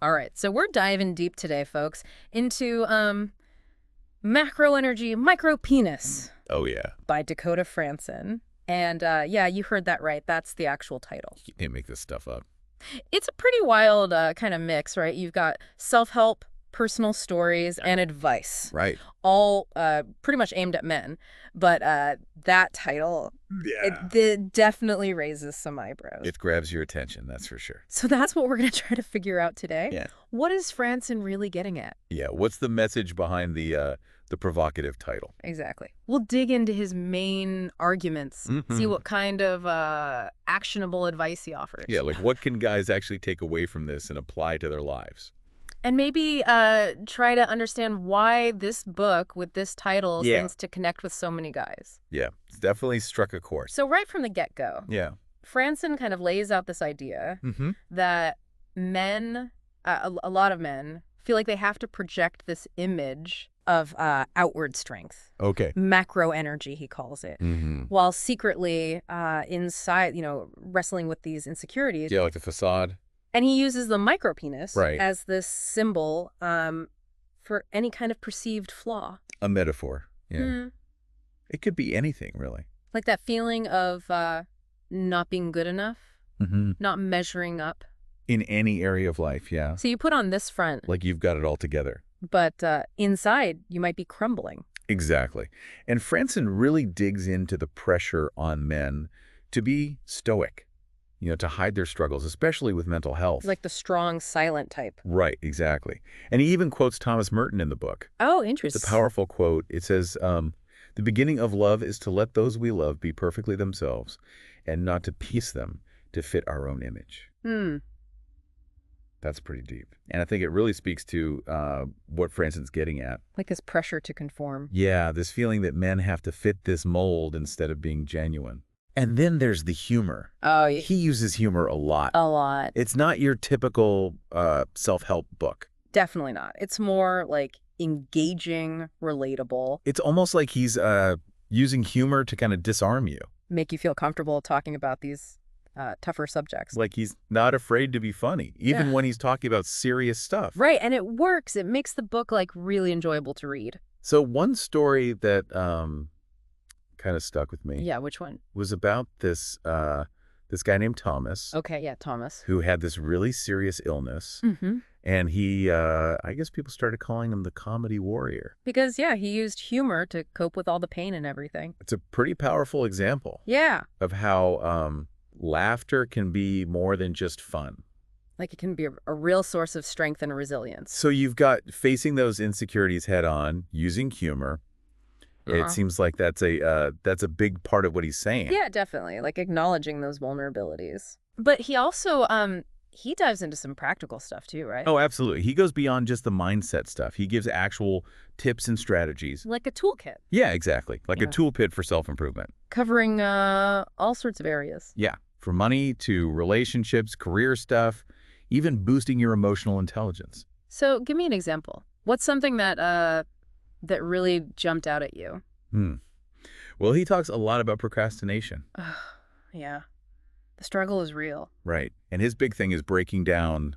All right, so we're diving deep today, folks, into Macroenergy, Micropenis Oh, yeah. by Dakota Frandsen. And yeah, you heard that right. That's the actual title. You can't make this stuff up. It's a pretty wild kind of mix, right? You've got self-help, personal stories, and advice, Right. all pretty much aimed at men. But that title, Yeah. it definitely raises some eyebrows. It grabs your attention, that's for sure. So that's what we're going to try to figure out today. Yeah. What is Frandsen really getting at? Yeah, what's the message behind the provocative title? Exactly. We'll dig into his main arguments, see Mhm. what kind of actionable advice he offers. Yeah, like what can guys actually take away from this and apply to their lives? And maybe try to understand why this book with this title Yeah. seems to connect with so many guys. Yeah, it's definitely struck a chord. So right from the get-go, Yeah. Frandsen kind of lays out this idea Mm-hmm. that men, a lot of men, feel like they have to project this image of outward strength. Okay. Macroenergy, he calls it. Mm-hmm. While secretly inside, wrestling with these insecurities. Yeah, like the facade. And he uses the micropenis Right. as this symbol for any kind of perceived flaw. A metaphor. Yeah. Hmm. It could be anything, really. Like that feeling of not being good enough, Mm-hmm. not measuring up. In any area of life, yeah. So you put on this front, Like you've got it all together. but inside you might be crumbling. Exactly. And Frandsen really digs into the pressure on men to be stoic, to hide their struggles, especially with mental health. Like the strong, silent type. Right, exactly. And he even quotes Thomas Merton in the book. Oh, It's interesting. a powerful quote. It says, the beginning of love is to let those we love be perfectly themselves and not to piece them to fit our own image. That's pretty deep. And I think it really speaks to what Fransen's getting at. Like this pressure to conform. Yeah, this feeling that men have to fit this mold instead of being genuine. And then there's the humor. Oh, yeah. He uses humor a lot. A lot. It's not your typical self-help book. Definitely not. It's more like engaging, relatable, It's almost like he's using humor to kind of disarm you. make you feel comfortable talking about these tougher subjects. Like he's not afraid to be funny, even Yeah. when he's talking about serious stuff. Right, and it works. It makes the book like really enjoyable to read. So one story that kind of stuck with me Yeah, which one? was about this guy named Thomas Okay, yeah, Thomas. who had this really serious illness. Mm-hmm. And he, I guess people started calling him the comedy warrior. Because, yeah, he used humor to cope with all the pain and everything. It's a pretty powerful example Yeah, of how laughter can be more than just fun. like it can be a real source of strength and resilience. So you've got facing those insecurities head on, using humor. It seems like that's a big part of what he's saying. Yeah, definitely. Like acknowledging those vulnerabilities. But he also, he dives into some practical stuff too, right? Oh, absolutely. He goes beyond just the mindset stuff. He gives actual tips and strategies. Like a toolkit. Yeah, exactly. Like a Yeah. toolkit for self-improvement. Covering all sorts of areas. Yeah. From money to relationships, career stuff, even boosting your emotional intelligence. So give me an example. What's something that that really jumped out at you? Well, he talks a lot about procrastination. Yeah. The struggle is real. Right. And his big thing is breaking down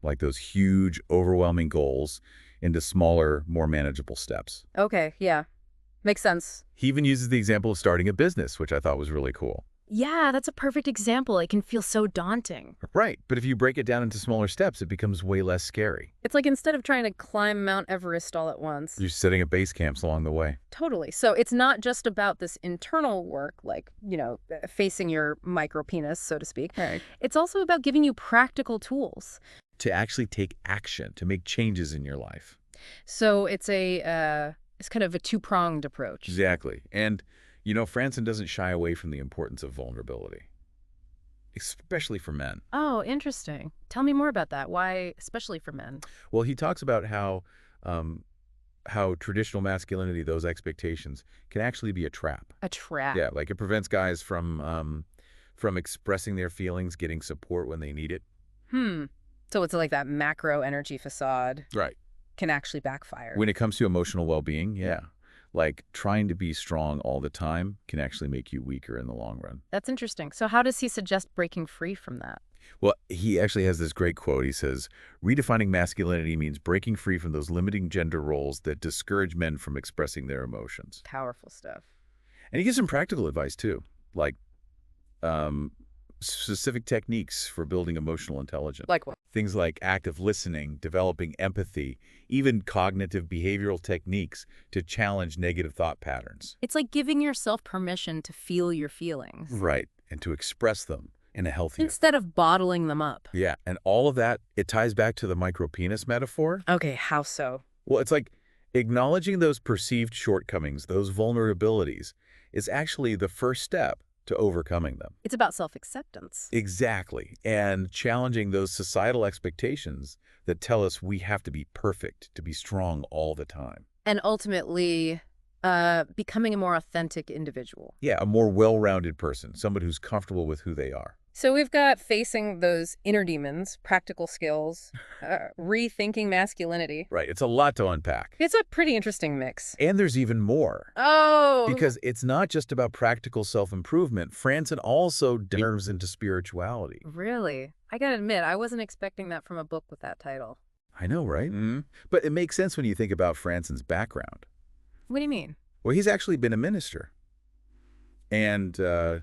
like those huge, overwhelming goals into smaller, more manageable steps. Okay, yeah. Makes sense. He even uses the example of starting a business, which I thought was really cool. Yeah, that's a perfect example. It can feel so daunting. Right. But if you break it down into smaller steps, it becomes way less scary. It's like instead of trying to climb Mount Everest all at once. You're setting up base camps along the way. Totally. So it's not just about this internal work, like, facing your micropenis, so to speak. Right. It's also about giving you practical tools. To actually take action, to make changes in your life. So it's it's kind of a two-pronged approach. Exactly. And, Frandsen doesn't shy away from the importance of vulnerability, especially for men. Oh, interesting. Tell me more about that. Why, especially for men? Well, he talks about how traditional masculinity, those expectations, can actually be a trap. A trap. Yeah, like it prevents guys from expressing their feelings, getting support when they need it. So it's like that macro energy facade Right. can actually backfire. When it comes to emotional well-being, yeah. Like trying to be strong all the time can actually make you weaker in the long run. That's interesting. So how does he suggest breaking free from that? Well, he actually has this great quote. He says, redefining masculinity means breaking free from those limiting gender roles that discourage men from expressing their emotions. Powerful stuff. And he gives some practical advice, too, like um, specific techniques for building emotional intelligence. Like what? Things like active listening, developing empathy, even cognitive behavioral techniques to challenge negative thought patterns. It's like giving yourself permission to feel your feelings. Right, and to express them in a healthier. Instead of bottling them up. Yeah, and all of that, it ties back to the micropenis metaphor. Okay, how so? Well, it's like acknowledging those perceived shortcomings, those vulnerabilities, is actually the first step to overcoming them. It's about self-acceptance. Exactly. And challenging those societal expectations that tell us we have to be perfect, to be strong all the time. And ultimately, becoming a more authentic individual. Yeah, a more well-rounded person, somebody who's comfortable with who they are. So we've got facing those inner demons, practical skills, rethinking masculinity. Right. It's a lot to unpack. It's a pretty interesting mix. And there's even more. Oh! Because it's not just about practical self-improvement. Frandsen also delves into spirituality. Really? I gotta admit, I wasn't expecting that from a book with that title. I know, right? Mm-hmm. But it makes sense when you think about Frandsen's background. What do you mean? Well, he's actually been a minister. And,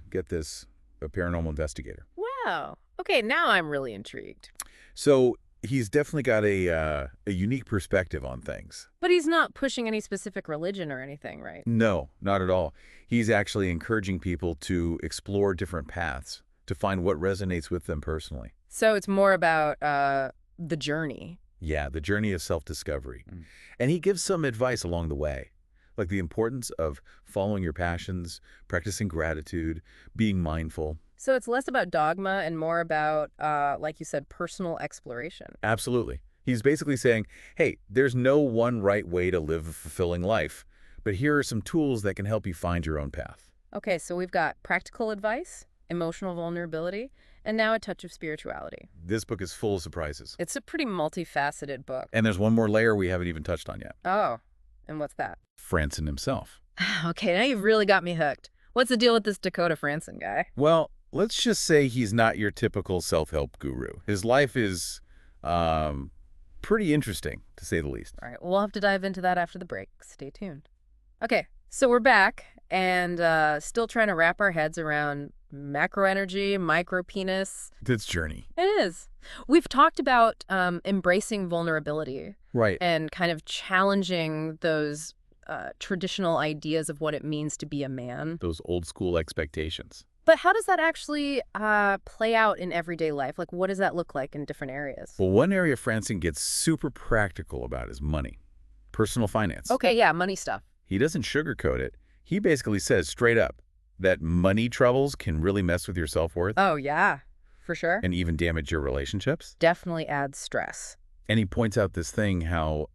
get this, a paranormal investigator. Wow. Okay, now I'm really intrigued. So he's definitely got a unique perspective on things. But he's not pushing any specific religion or anything, right? No, not at all. He's actually encouraging people to explore different paths, to find what resonates with them personally. So it's more about the journey. Yeah, the journey of self-discovery. And he gives some advice along the way, like the importance of following your passions, practicing gratitude, being mindful. So it's less about dogma and more about, like you said, personal exploration. Absolutely. He's basically saying, hey, there's no one right way to live a fulfilling life, but here are some tools that can help you find your own path. Okay, so we've got practical advice, emotional vulnerability, and now a touch of spirituality. This book is full of surprises. It's a pretty multifaceted book. And there's one more layer we haven't even touched on yet. Oh, and what's that? Frandsen himself. Okay, now you've really got me hooked. What's the deal with this Dakota Frandsen guy? Well, let's just say he's not your typical self-help guru. His life is pretty interesting, to say the least. All right, well, we'll have to dive into that after the break. Stay tuned. Okay, so we're back and still trying to wrap our heads around macroenergy, micropenis. This journey. It is. We've talked about embracing vulnerability. Right. And kind of challenging those traditional ideas of what it means to be a man. Those old school expectations. But how does that actually play out in everyday life? Like, what does that look like in different areas? Well, one area Frandsen gets super practical about is money, personal finance. Okay, yeah, money stuff. He doesn't sugarcoat it. He basically says straight up that money troubles can really mess with your self-worth. Oh, yeah, for sure. And even damage your relationships. Definitely adds stress. And he points out this thing, how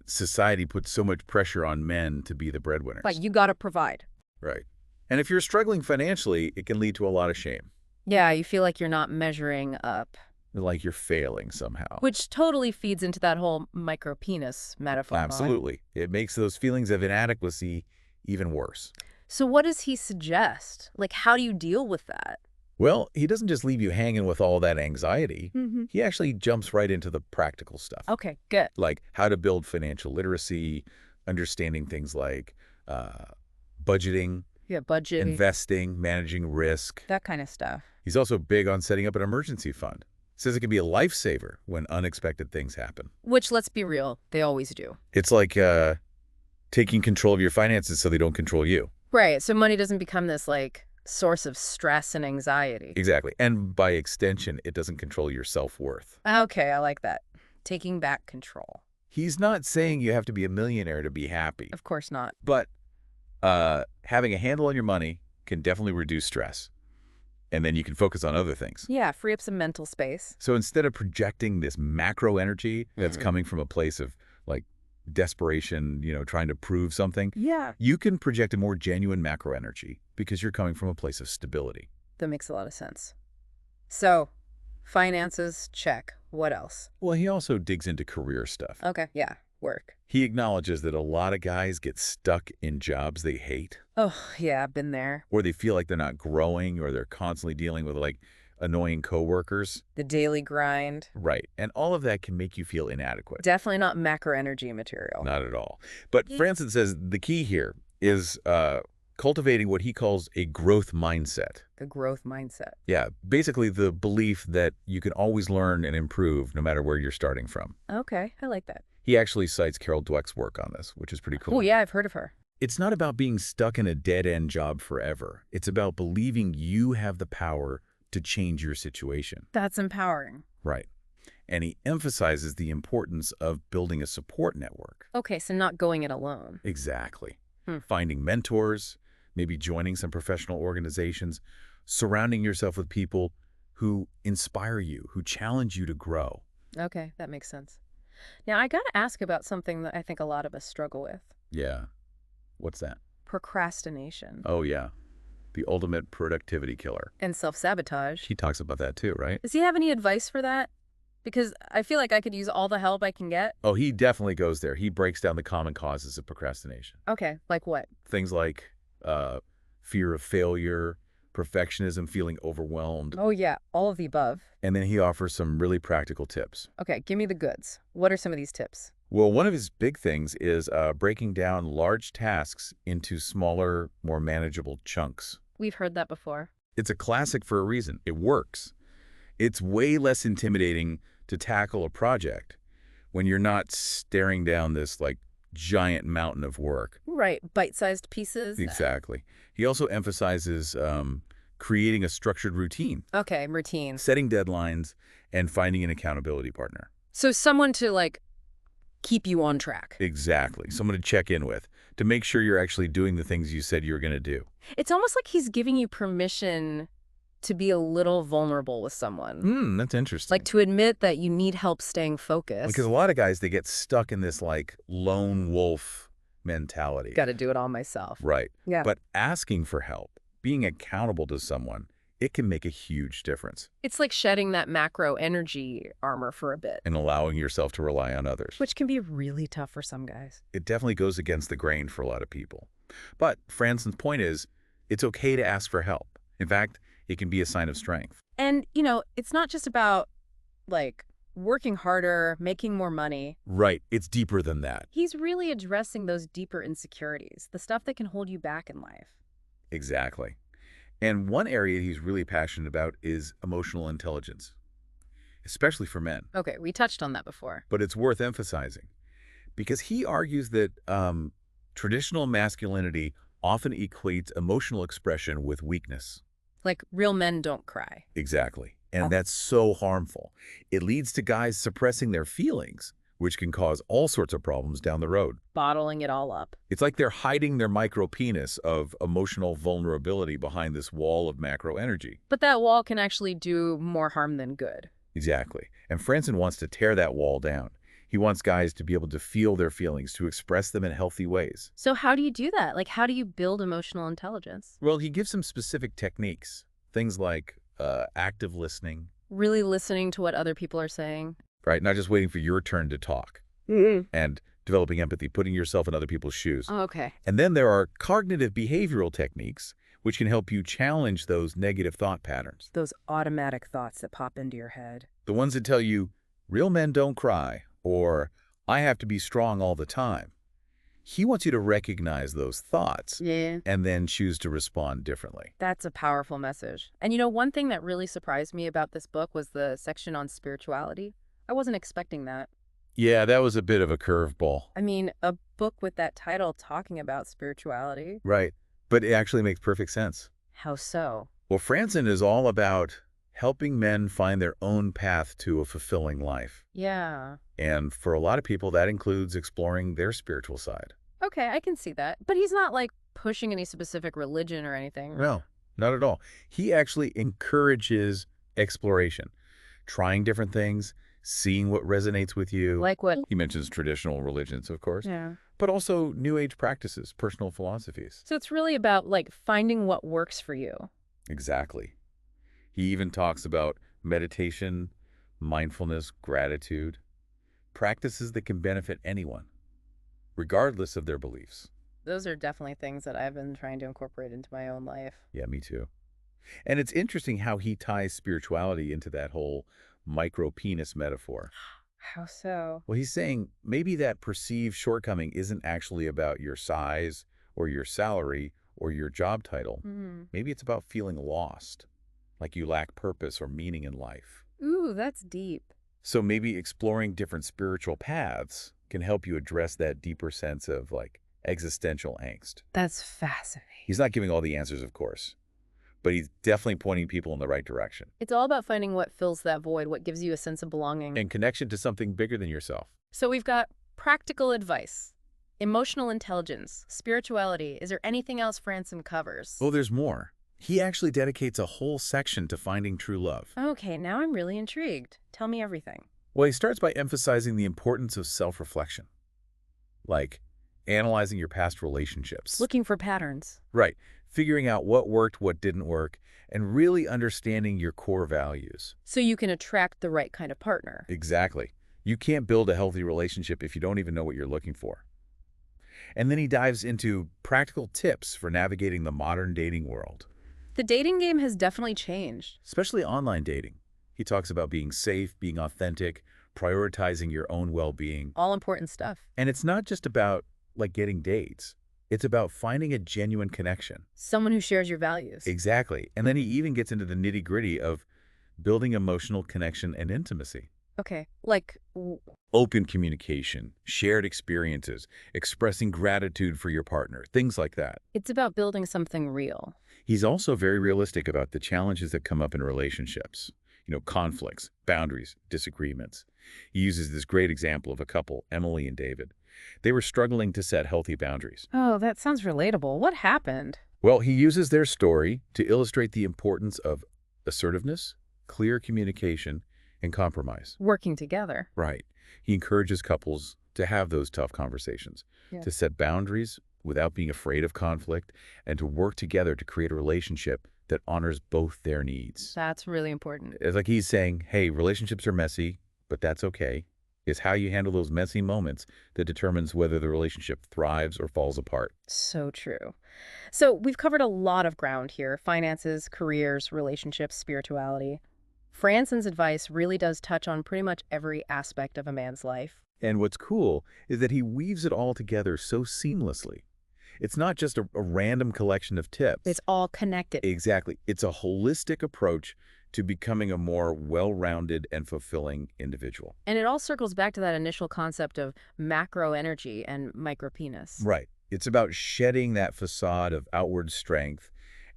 society puts so much pressure on men to be the breadwinners. Like, you gotta provide. Right. And if you're struggling financially, it can lead to a lot of shame. Yeah, you feel like you're not measuring up. Like you're failing somehow. Which totally feeds into that whole micropenis metaphor. Absolutely. It makes those feelings of inadequacy even worse. So what does he suggest? Like, how do you deal with that? Well, he doesn't just leave you hanging with all that anxiety. Mm-hmm. He actually jumps right into the practical stuff. Okay, good. Like how to build financial literacy, understanding things like budgeting, Yeah, budgeting. investing, managing risk. That kind of stuff. He's also big on setting up an emergency fund. Says it can be a lifesaver when unexpected things happen. Which, let's be real, they always do. It's like taking control of your finances so they don't control you. Right, so money doesn't become this, like, source of stress and anxiety. Exactly. And by extension, it doesn't control your self-worth. Okay, I like that. Taking back control. He's not saying you have to be a millionaire to be happy. Of course not. But having a handle on your money can definitely reduce stress. And then you can focus on other things. Yeah, free up some mental space. So instead of projecting this macro energy that's coming from a place of, like, desperation, trying to prove something, Yeah. you can project a more genuine macro energy because you're coming from a place of stability. That makes a lot of sense. So, finances, check. What else? Well, he also digs into career stuff. Okay, yeah, work. He acknowledges that a lot of guys get stuck in jobs they hate, Oh, yeah, I've been there. or they feel like they're not growing, or they're constantly dealing with, like, annoying coworkers. The daily grind. Right. And all of that can make you feel inadequate. Definitely not macroenergy material. Not at all. But Frandsen says the key here is cultivating what he calls a growth mindset. The growth mindset. Yeah, basically the belief that you can always learn and improve no matter where you're starting from. Okay, I like that. He actually cites Carol Dweck's work on this, which is pretty cool. Oh, yeah, I've heard of her. It's not about being stuck in a dead-end job forever. It's about believing you have the power to change your situation. That's empowering. Right. And he emphasizes the importance of building a support network. Okay, so not going it alone. Exactly. Finding mentors, maybe joining some professional organizations, surrounding yourself with people who inspire you, who challenge you to grow. Okay, that makes sense. Now, I got to ask about something that I think a lot of us struggle with. Yeah. What's that? Procrastination. Oh, yeah. The ultimate productivity killer. And self-sabotage. He talks about that too, right? Does he have any advice for that? Because I feel like I could use all the help I can get. Oh, he definitely goes there. He breaks down the common causes of procrastination. Okay, like what? Things like fear of failure, perfectionism, feeling overwhelmed. Oh, yeah, all of the above. And then he offers some really practical tips. Okay, give me the goods. What are some of these tips? Well, one of his big things is breaking down large tasks into smaller, more manageable chunks. We've heard that before. It's a classic for a reason. It works. It's way less intimidating to tackle a project when you're not staring down this like giant mountain of work. Right, bite-sized pieces. Exactly. He also emphasizes creating a structured routine. Okay, routines. Setting deadlines and finding an accountability partner. So someone to, like, keep you on track. Exactly. Someone to check in with, to make sure you're actually doing the things you said you were going to do. It's almost like he's giving you permission to be a little vulnerable with someone. That's interesting. Like to admit that you need help staying focused. Because a lot of guys, they get stuck in this like lone wolf mentality. Got to do it all myself. Right. Yeah. But asking for help, being accountable to someone, it can make a huge difference. It's like shedding that macro energy armor for a bit. And allowing yourself to rely on others. Which can be really tough for some guys. It definitely goes against the grain for a lot of people. But Frandsen's point is, it's okay to ask for help. In fact, it can be a sign of strength. And, you know, it's not just about, like, working harder, making more money. Right. It's deeper than that. He's really addressing those deeper insecurities, the stuff that can hold you back in life. Exactly. And one area he's really passionate about is emotional intelligence, especially for men. Okay, we touched on that before. But it's worth emphasizing because he argues that traditional masculinity often equates emotional expression with weakness. Like, real men don't cry. Exactly. And that's so harmful. It leads to guys suppressing their feelings, which can cause all sorts of problems down the road. Bottling it all up. It's like they're hiding their micropenis of emotional vulnerability behind this wall of macroenergy. But that wall can actually do more harm than good. Exactly. And Frandsen wants to tear that wall down. He wants guys to be able to feel their feelings, to express them in healthy ways. So how do you do that? Like, how do you build emotional intelligence? Well, he gives some specific techniques. Things like active listening. Really listening to what other people are saying. Right? Not just waiting for your turn to talk. And developing empathy, putting yourself in other people's shoes. Oh, okay. And then there are cognitive behavioral techniques, which can help you challenge those negative thought patterns. Those automatic thoughts that pop into your head. The ones that tell you, real men don't cry, or I have to be strong all the time. He wants you to recognize those thoughts and then choose to respond differently. That's a powerful message. And you know, one thing that really surprised me about this book was the section on spirituality. I wasn't expecting that. Yeah, that was a bit of a curveball. I mean, a book with that title talking about spirituality. Right. But it actually makes perfect sense. How so? Well, Frandsen is all about helping men find their own path to a fulfilling life. Yeah. And for a lot of people, that includes exploring their spiritual side. Okay, I can see that. But he's not, like, pushing any specific religion or anything. No, not at all. He actually encourages exploration, trying different things, seeing what resonates with you. Like what? He mentions traditional religions, of course, Yeah. but also New Age practices, personal philosophies. So it's really about, like, finding what works for you. Exactly. He even talks about meditation, mindfulness, gratitude, practices that can benefit anyone, regardless of their beliefs. Those are definitely things that I've been trying to incorporate into my own life. Yeah, me too. And it's interesting how he ties spirituality into that whole micropenis metaphor. How so? Well, he's saying maybe that perceived shortcoming isn't actually about your size or your salary or your job title. Hmm. Maybe it's about feeling lost, like you lack purpose or meaning in life. Ooh, that's deep. So maybe exploring different spiritual paths can help you address that deeper sense of like existential angst. That's fascinating. He's not giving all the answers, of course, but he's definitely pointing people in the right direction It's all about finding what fills that void, what gives you a sense of belonging. and connection to something bigger than yourself. So we've got practical advice, emotional intelligence, spirituality. Is there anything else Frandsen covers? Oh, there's more. He actually dedicates a whole section to finding true love. Okay, now I'm really intrigued. Tell me everything. Well, he starts by emphasizing the importance of self-reflection, like analyzing your past relationships. Looking for patterns. Right. Figuring out what worked, what didn't work, and really understanding your core values. So you can attract the right kind of partner. Exactly. You can't build a healthy relationship if you don't even know what you're looking for. And then he dives into practical tips for navigating the modern dating world, The dating game has definitely changed. especially online dating. He talks about being safe, being authentic, prioritizing your own well-being. All important stuff. And it's not just about, like, getting dates. It's about finding a genuine connection. Someone who shares your values. Exactly. And then he even gets into the nitty-gritty of building emotional connection and intimacy. Okay, like, Open communication, shared experiences, expressing gratitude for your partner, things like that. it's about building something real. He's also very realistic about the challenges that come up in relationships. Conflicts, boundaries, disagreements. He uses this great example of a couple, Emily and David. They were struggling to set healthy boundaries. Oh, that sounds relatable. What happened? Well, he uses their story to illustrate the importance of assertiveness, clear communication, and compromise. Working together. Right. He encourages couples to have those tough conversations, Yeah. to set boundaries without being afraid of conflict, and to work together to create a relationship that honors both their needs. That's really important. It's like he's saying, hey, relationships are messy, but that's okay. It's how you handle those messy moments that determines whether the relationship thrives or falls apart. So true. So we've covered a lot of ground here: finances, careers, relationships, spirituality. Fransen's advice really does touch on pretty much every aspect of a man's life. And what's cool is that he weaves it all together so seamlessly. It's not just a random collection of tips. It's all connected. Exactly. It's a holistic approach to becoming a more well-rounded and fulfilling individual. And it all circles back to that initial concept of macroenergy and micropenis. Right. It's about shedding that facade of outward strength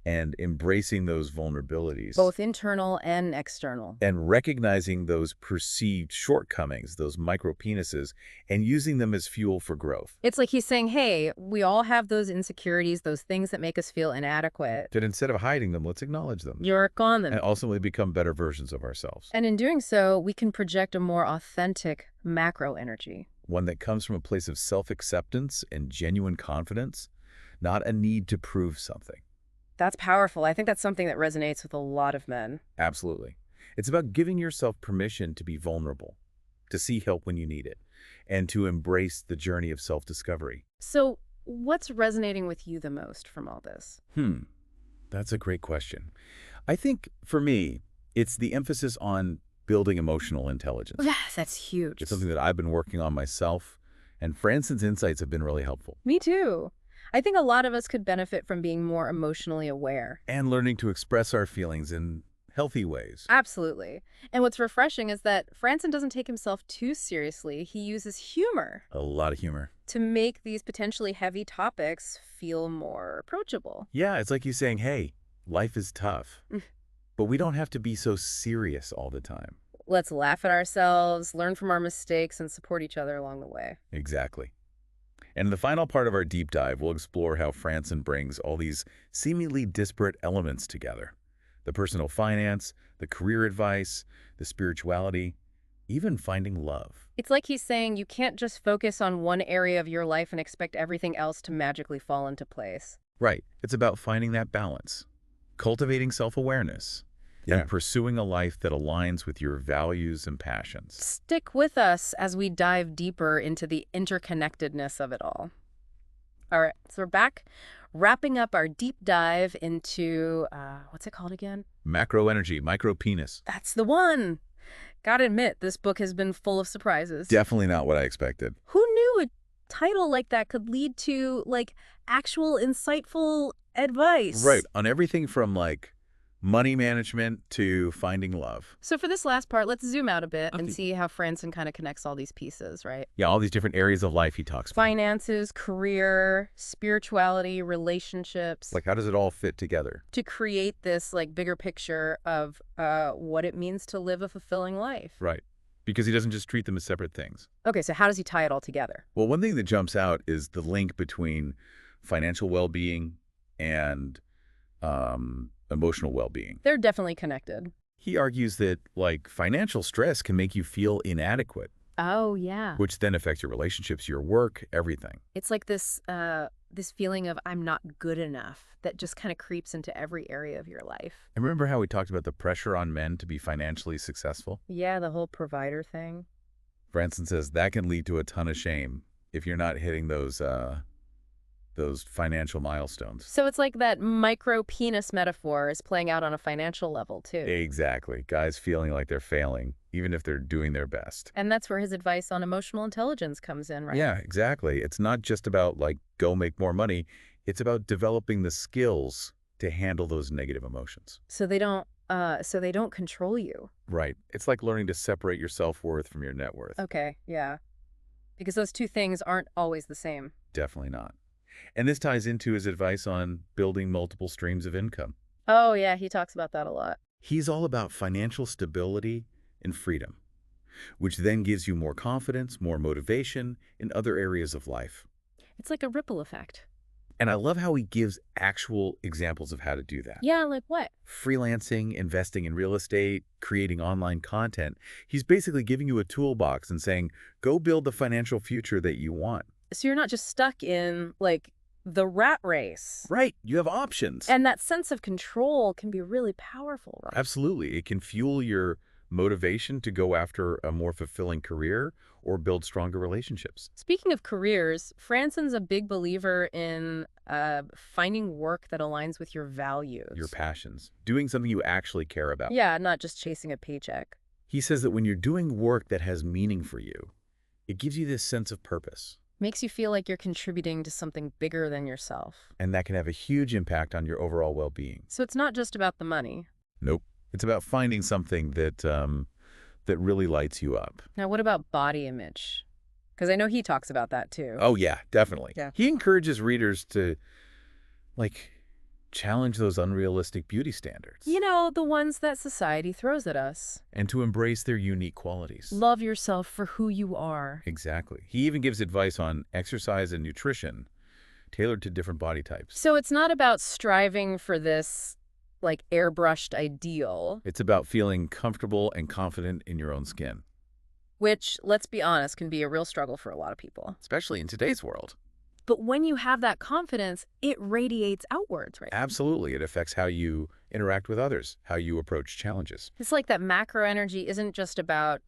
and embracing those vulnerabilities. Both internal and external. And recognizing those perceived shortcomings, those micropenises, and using them as fuel for growth. It's like he's saying, hey, we all have those insecurities, those things that make us feel inadequate. That instead of hiding them, let's acknowledge them. Work on them. And ultimately become better versions of ourselves. And in doing so, we can project a more authentic macroenergy. One that comes from a place of self-acceptance and genuine confidence, not a need to prove something. That's powerful. I think that's something that resonates with a lot of men. Absolutely. It's about giving yourself permission to be vulnerable, to seek help when you need it, and to embrace the journey of self-discovery. So what's resonating with you the most from all this? That's a great question. I think, for me, it's the emphasis on building emotional intelligence. Yes, that's huge. It's something that I've been working on myself, and Fransen's insights have been really helpful. Me too. I think a lot of us could benefit from being more emotionally aware. And learning to express our feelings in healthy ways. Absolutely. And what's refreshing is that Frandsen doesn't take himself too seriously. He uses humor A lot of humor. to make these potentially heavy topics feel more approachable. Yeah, it's like he's saying, hey, life is tough, but we don't have to be so serious all the time. Let's laugh at ourselves, learn from our mistakes, and support each other along the way. Exactly. And in the final part of our deep dive, we'll explore how Frandsen brings all these seemingly disparate elements together. The personal finance, the career advice, the spirituality, even finding love. It's like he's saying you can't just focus on one area of your life and expect everything else to magically fall into place. Right. It's about finding that balance, cultivating self-awareness, and pursuing a life that aligns with your values and passions. Stick with us as we dive deeper into the interconnectedness of it all. All right, so we're back, wrapping up our deep dive into, what's it called again? Macroenergy, Micropenis. That's the one. Gotta admit, this book has been full of surprises. Definitely not what I expected. Who knew a title like that could lead to, like, actual insightful advice? Right. On everything from, like, money management to finding love. So for this last part, let's zoom out a bit and Okay. see how Frandsen kind of connects all these pieces, right? Yeah, all these different areas of life he talks about. Finances, career, spirituality, relationships, Like, how does it all fit together? to create this, like, bigger picture of what it means to live a fulfilling life. Right. Because he doesn't just treat them as separate things. Okay, so how does he tie it all together? Well, one thing that jumps out is the link between financial well-being and emotional well-being. They're definitely connected. He argues that, like, financial stress can make you feel inadequate, Oh, yeah. which then affects your relationships, your work, everything. It's like this feeling of I'm not good enough that just kind of creeps into every area of your life. And remember how we talked about the pressure on men to be financially successful? Yeah, the whole provider thing. Frandsen says that can lead to a ton of shame if you're not hitting those financial milestones. So it's like that micropenis metaphor is playing out on a financial level, too. Exactly. Guys feeling like they're failing, even if they're doing their best. And that's where his advice on emotional intelligence comes in, right? Yeah, exactly. It's not just about, like, go make more money. It's about developing the skills to handle those negative emotions. So they don't control you. Right. It's like learning to separate your self-worth from your net worth. Okay, yeah. Because those two things aren't always the same. Definitely not. And this ties into his advice on building multiple streams of income. Oh, yeah, he talks about that a lot. He's all about financial stability and freedom, which then gives you more confidence, more motivation in other areas of life. It's like a ripple effect. And I love how he gives actual examples of how to do that. Yeah, like what? Freelancing, investing in real estate, creating online content. He's basically giving you a toolbox and saying, go build the financial future that you want. So you're not just stuck in, like, the rat race. Right. You have options. And that sense of control can be really powerful, right? Absolutely. It can fuel your motivation to go after a more fulfilling career or build stronger relationships. Speaking of careers, Frandsen's a big believer in finding work that aligns with your values. Your passions. Doing something you actually care about. Yeah, not just chasing a paycheck. He says that when you're doing work that has meaning for you, it gives you this sense of purpose. Makes you feel like you're contributing to something bigger than yourself. And that can have a huge impact on your overall well-being. So it's not just about the money. Nope. It's about finding something that that really lights you up. Now, what about body image? Because I know he talks about that too. Oh, yeah, definitely. Yeah. He encourages readers to, like, challenge those unrealistic beauty standards. You know, the ones that society throws at us. And to embrace their unique qualities. Love yourself for who you are. Exactly. He even gives advice on exercise and nutrition tailored to different body types. So it's not about striving for this, like, airbrushed ideal, It's about feeling comfortable and confident in your own skin, which, let's be honest, can be a real struggle for a lot of people. especially in today's world. But when you have that confidence, it radiates outwards, right? Absolutely. It affects how you interact with others, how you approach challenges. It's like that macroenergy isn't just about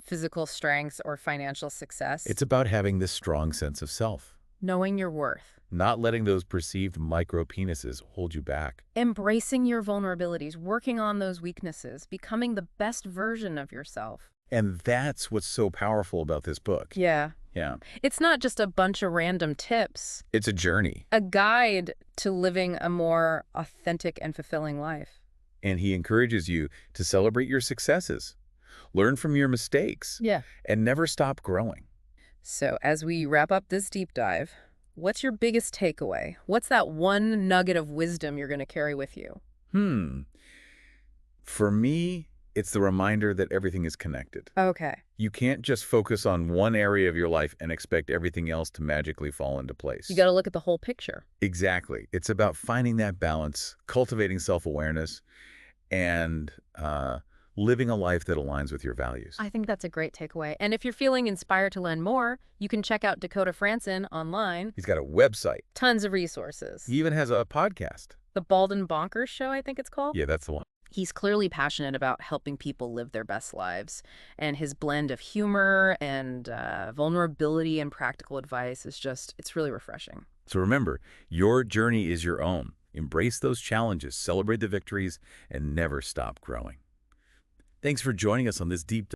physical strength or financial success. It's about having this strong sense of self, knowing your worth, not letting those perceived micro-penises hold you back. embracing your vulnerabilities, working on those weaknesses, becoming the best version of yourself. And that's what's so powerful about this book. Yeah. Yeah. It's not just a bunch of random tips, It's a journey. a guide to living a more authentic and fulfilling life. And he encourages you to celebrate your successes, learn from your mistakes, Yeah. and never stop growing. So as we wrap up this deep dive, what's your biggest takeaway? What's that one nugget of wisdom you're going to carry with you? For me, it's the reminder that everything is connected. Okay. You can't just focus on one area of your life and expect everything else to magically fall into place. You got to look at the whole picture. Exactly. It's about finding that balance, cultivating self-awareness, and living a life that aligns with your values. I think that's a great takeaway. And if you're feeling inspired to learn more, you can check out Dakota Frandsen online. He's got a website. Tons of resources. He even has a podcast. The Bald and Bonkers show, I think it's called. Yeah, that's the one. He's clearly passionate about helping people live their best lives. And his blend of humor and vulnerability and practical advice is just, it's really refreshing. So remember, your journey is your own. Embrace those challenges, celebrate the victories, and never stop growing. Thanks for joining us on this deep